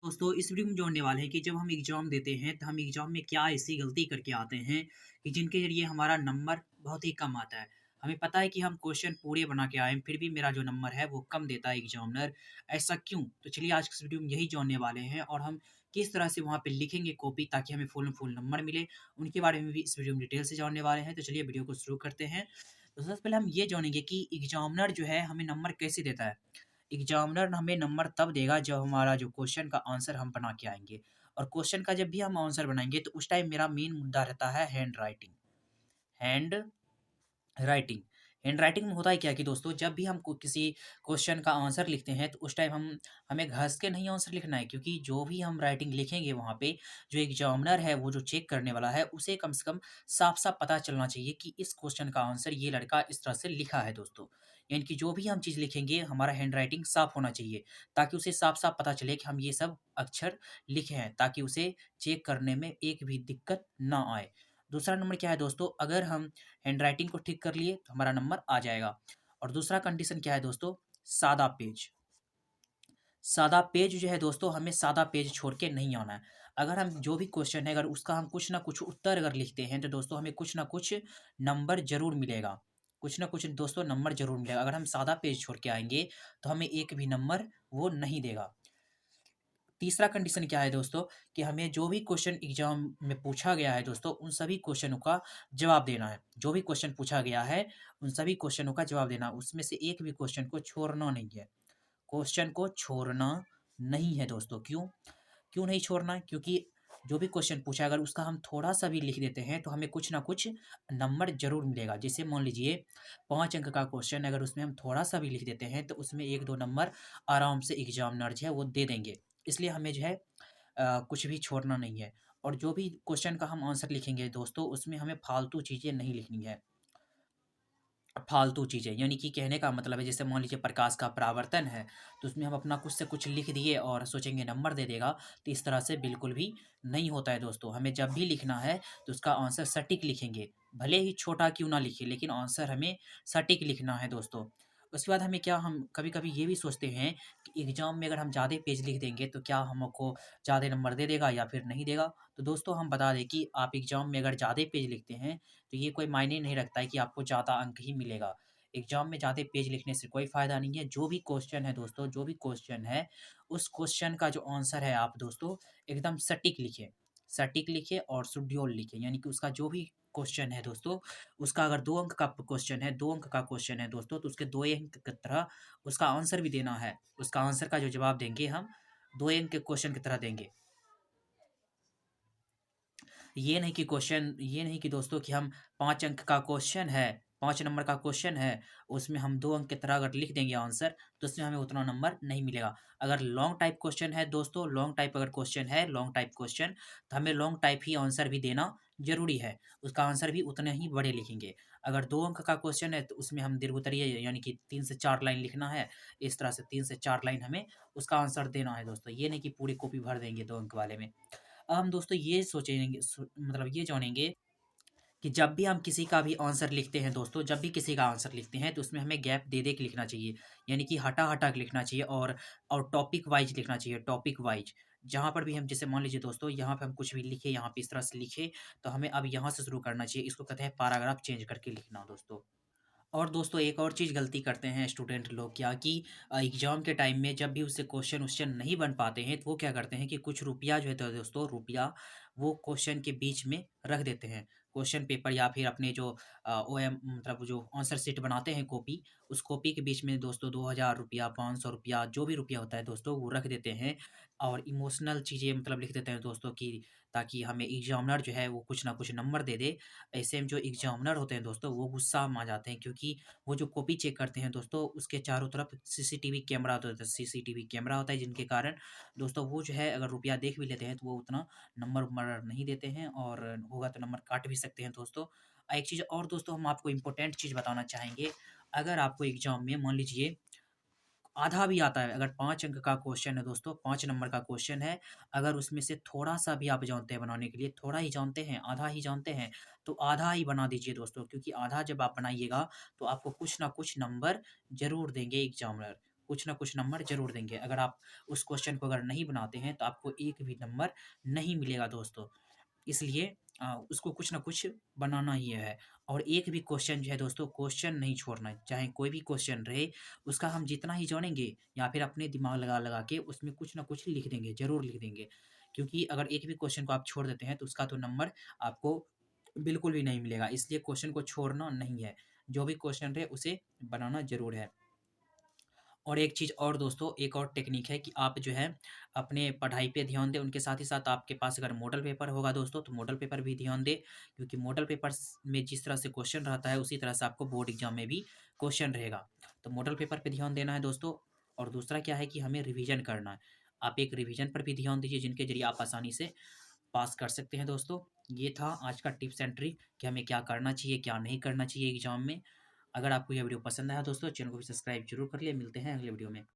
दोस्तों इस वीडियो में जानने वाले हैं कि जब हम एग्ज़ाम देते हैं तो हम एग्ज़ाम में क्या ऐसी गलती करके आते हैं कि जिनके ज़रिए हमारा नंबर बहुत ही कम आता है। हमें पता है कि हम क्वेश्चन पूरे बना के आए हैं, फिर भी मेरा जो नंबर है वो कम देता है एग्ज़ामिनर, ऐसा क्यों? तो चलिए आज की इस वीडियो में यही जानने वाले हैं और हम किस तरह से वहाँ पे लिखेंगे कॉपी ताकि हमें फुल एंड फुल नंबर मिले, उनके बारे में भी इस वीडियो में डिटेल से जानने वाले हैं। तो चलिए वीडियो को शुरू करते हैं। तो सबसे पहले हम ये जानेंगे कि एग्ज़ामिनर जो है हमें नंबर कैसे देता है? एग्जामिनर हमें नंबर तब देगा जब हमारा जो क्वेश्चन का आंसर हम बना के आएँगे और क्वेश्चन का जब भी हम आंसर बनाएँगे तो उस टाइम मेरा मेन मुद्दा रहता है hand writing. Hand writing. Handwriting में होता है क्या कि दोस्तों जब भी हम किसी क्वेश्चन का आंसर लिखते हैं तो उस टाइम हम हमें घस के नहीं आंसर लिखना है, क्योंकि जो भी हम राइटिंग लिखेंगे वहाँ पे जो एग्जामिनर है वो जो चेक करने वाला है उसे कम से कम साफ साफ पता चलना चाहिए कि इस क्वेश्चन का आंसर ये लड़का इस तरह से लिखा है दोस्तों। यानी कि जो भी हम चीज़ लिखेंगे हमारा हैंड राइटिंग साफ होना चाहिए, ताकि उसे साफ साफ पता चले कि हम ये सब अक्षर लिखे हैं, ताकि उसे चेक करने में एक भी दिक्कत ना आए। दूसरा नंबर क्या है दोस्तों, अगर हम हैंडराइटिंग को ठीक कर लिए तो हमारा नंबर आ जाएगा। और दूसरा कंडीशन क्या है दोस्तों, सादा पेज। सादा पेज जो है दोस्तों, हमें सादा पेज छोड़ के नहीं आना है। अगर हम जो भी क्वेश्चन है अगर उसका हम कुछ ना कुछ उत्तर अगर लिखते हैं तो दोस्तों हमें कुछ ना कुछ नंबर ज़रूर मिलेगा। कुछ ना कुछ दोस्तों नंबर ज़रूर मिलेगा। अगर हम सादा पेज छोड़ के आएँगे तो हमें एक भी नंबर वो नहीं देगा। तीसरा कंडीशन क्या है दोस्तों, कि हमें जो भी क्वेश्चन एग्जाम में पूछा गया है दोस्तों उन सभी क्वेश्चनों का जवाब देना है। जो भी क्वेश्चन पूछा गया है उन सभी क्वेश्चनों का जवाब देना, उसमें से एक भी क्वेश्चन को छोड़ना नहीं है। क्वेश्चन को छोड़ना नहीं है दोस्तों। क्यों? क्यों नहीं छोड़ना है? क्योंकि जो भी क्वेश्चन पूछा है अगर उसका हम थोड़ा-सा भी लिख देते हैं तो हमें कुछ ना कुछ नंबर ज़रूर मिलेगा। जैसे मान लीजिए 5 अंक का क्वेश्चन अगर उसमें हम थोड़ा-सा भी लिख देते हैं तो उसमें 1-2 नंबर आराम से एग्ज़ामिनर जो है वो दे देंगे। इसलिए हमें जो है कुछ भी छोड़ना नहीं है। और जो भी क्वेश्चन का हम आंसर लिखेंगे दोस्तों उसमें हमें फालतू चीज़ें नहीं लिखनी है। फालतू चीज़ें, यानी कि कहने का मतलब है जैसे मान लीजिए प्रकाश का परावर्तन है, तो उसमें हम अपना कुछ से कुछ लिख दिए और सोचेंगे नंबर दे देगा, तो इस तरह से बिल्कुल भी नहीं होता है दोस्तों। हमें जब भी लिखना है तो उसका आंसर सटीक लिखेंगे, भले ही छोटा क्यों ना लिखें लेकिन आंसर हमें सटीक लिखना है दोस्तों। उसके बाद हमें क्या, हम कभी-कभी ये भी सोचते हैं कि एग्ज़ाम में अगर हम ज़्यादा पेज लिख देंगे तो क्या हमको ज़्यादा नंबर दे देगा या फिर नहीं देगा? तो दोस्तों हम बता दें कि आप एग्ज़ाम में अगर ज़्यादा पेज लिखते हैं तो ये कोई मायने नहीं रखता है कि आपको ज़्यादा अंक ही मिलेगा। एग्ज़ाम में ज़्यादा पेज लिखने से कोई फ़ायदा नहीं है। जो भी क्वेश्चन है दोस्तों, जो भी क्वेश्चन है, उस क्वेश्चन का जो आंसर है आप दोस्तों एकदम सटीक लिखें। सटीक लिखें और शेड्यूल लिखें, यानी कि उसका जो भी क्वेश्चन है दोस्तों, उसका अगर 2 अंक का क्वेश्चन है, 2 अंक का क्वेश्चन है दोस्तों, तो उसके 2 अंक की तरह उसका आंसर भी देना है। उसका आंसर का जो जवाब देंगे हम 2 अंक के क्वेश्चन की तरह देंगे। ये नहीं कि दोस्तों कि हम 5 अंक का क्वेश्चन है, 5 नंबर का क्वेश्चन है, उसमें हम 2 अंक की तरह अगर लिख देंगे आंसर, तो उसमें हमें उतना नंबर नहीं मिलेगा। अगर लॉन्ग टाइप क्वेश्चन है दोस्तों, लॉन्ग टाइप अगर क्वेश्चन है, लॉन्ग टाइप क्वेश्चन, तो हमें लॉन्ग टाइप ही आंसर भी देना ज़रूरी है। उसका आंसर भी उतने ही बड़े लिखेंगे। अगर 2 अंक का क्वेश्चन है, तो उसमें हम दीर्घोत्तरीय यानी कि 3 से 4 लाइन लिखना है। इस तरह से 3 से 4 लाइन हमें उसका आंसर देना है दोस्तों। ये नहीं कि पूरी कॉपी भर देंगे 2 अंक वाले में। हम दोस्तों ये सोचेंगे मतलब ये जानेंगे कि जब भी हम किसी का भी आंसर लिखते हैं दोस्तों, जब भी किसी का आंसर लिखते हैं तो उसमें हमें गैप दे के लिखना चाहिए। यानी कि हटा-हटा के लिखना चाहिए और टॉपिक वाइज़ लिखना चाहिए, टॉपिक वाइज़। जहाँ पर भी हम जैसे मान लीजिए दोस्तों यहाँ पे हम कुछ भी लिखे, यहाँ पे इस तरह से लिखे, तो हमें अब यहाँ से शुरू करना चाहिए। इसको कहते हैं पैराग्राफ चेंज करके लिखना दोस्तों। और दोस्तों एक और चीज़ गलती करते हैं स्टूडेंट लोग क्या कि एग्ज़ाम के टाइम में जब भी उससे क्वेश्चन नहीं बन पाते हैं तो वो क्या करते हैं कि कुछ रुपया जो है तो दोस्तों रुपया वो क्वेश्चन के बीच में रख देते हैं। क्वेश्चन पेपर या फिर अपने जो ओएम मतलब जो आंसर शीट बनाते हैं कॉपी, उस कॉपी के बीच में दोस्तों 2000 रुपया, 500 रुपया जो भी रुपया होता है दोस्तों वो रख देते हैं और इमोशनल चीज़ें मतलब लिख देते हैं दोस्तों कि ताकि हमें एग्ज़ामिनर जो है वो कुछ ना कुछ नंबर दे दे। ऐसे में जो एग्ज़ामिनर होते हैं दोस्तों वो गुस्सा में आ जाते हैं, क्योंकि वो जो कॉपी चेक करते हैं दोस्तों उसके चारों तरफ सीसीटीवी कैमरा होता है, सीसीटीवी कैमरा होता है जिनके कारण दोस्तों वो जो है अगर रुपया देख भी लेते हैं तो वो उतना नंबर-वंबर नहीं देते हैं और होगा तो नंबर काट भी सकते हैं दोस्तों। एक चीज़ और दोस्तों हम आपको इम्पोर्टेंट चीज़ बताना चाहेंगे, अगर आपको एग्ज़ाम में मान लीजिए आधा भी आता है, अगर 5 अंक का क्वेश्चन है दोस्तों, 5 नंबर का क्वेश्चन है, अगर उसमें से थोड़ा-सा भी आप जानते हैं बनाने के लिए, थोड़ा ही जानते हैं, आधा ही जानते हैं, तो आधा ही बना दीजिए दोस्तों, क्योंकि आधा जब आप बनाइएगा, तो आपको कुछ ना कुछ नंबर ज़रूर देंगे एग्ज़ामिनर। कुछ ना कुछ नंबर ज़रूर देंगे। अगर आप उस क्वेश्चन को अगर नहीं बनाते हैं, तो आपको एक भी नंबर नहीं मिलेगा दोस्तों। इसलिए उसको कुछ ना कुछ बनाना ही है। और एक भी क्वेश्चन जो है दोस्तों, क्वेश्चन नहीं छोड़ना है। चाहे कोई भी क्वेश्चन रहे, उसका हम जितना ही जानेंगे या फिर अपने दिमाग लगा-लगा के उसमें कुछ ना कुछ लिख देंगे, ज़रूर लिख देंगे। क्योंकि अगर एक भी क्वेश्चन को आप छोड़ देते हैं, तो उसका तो नंबर आपको बिल्कुल भी नहीं मिलेगा। इसलिए क्वेश्चन को छोड़ना नहीं है। जो भी क्वेश्चन रहे, उसे बनाना ज़रूर है। और एक चीज़ और दोस्तों, एक और टेक्नीक है कि आप जो है अपने पढ़ाई पे ध्यान दें, उनके साथ ही साथ आपके पास अगर मॉडल पेपर होगा दोस्तों, तो मॉडल पेपर भी ध्यान दें, क्योंकि मॉडल पेपर्स में जिस तरह से क्वेश्चन रहता है, उसी तरह से आपको बोर्ड एग्ज़ाम में भी क्वेश्चन रहेगा। तो मॉडल पेपर पे ध्यान देना है दोस्तों। और दूसरा क्या है कि हमें रिवीजन करना है। आप एक रिवीजन पर भी ध्यान दीजिए, जिनके ज़रिए आप आसानी से पास कर सकते हैं दोस्तों। ये था आज का टिप्स एंड ट्रिक कि हमें क्या करना चाहिए, क्या नहीं करना चाहिए एग्ज़ाम में। अगर आपको यह वीडियो पसंद आया दोस्तों, चैनल को भी सब्सक्राइब ज़रूर कर लिए। मिलते हैं अगले वीडियो में।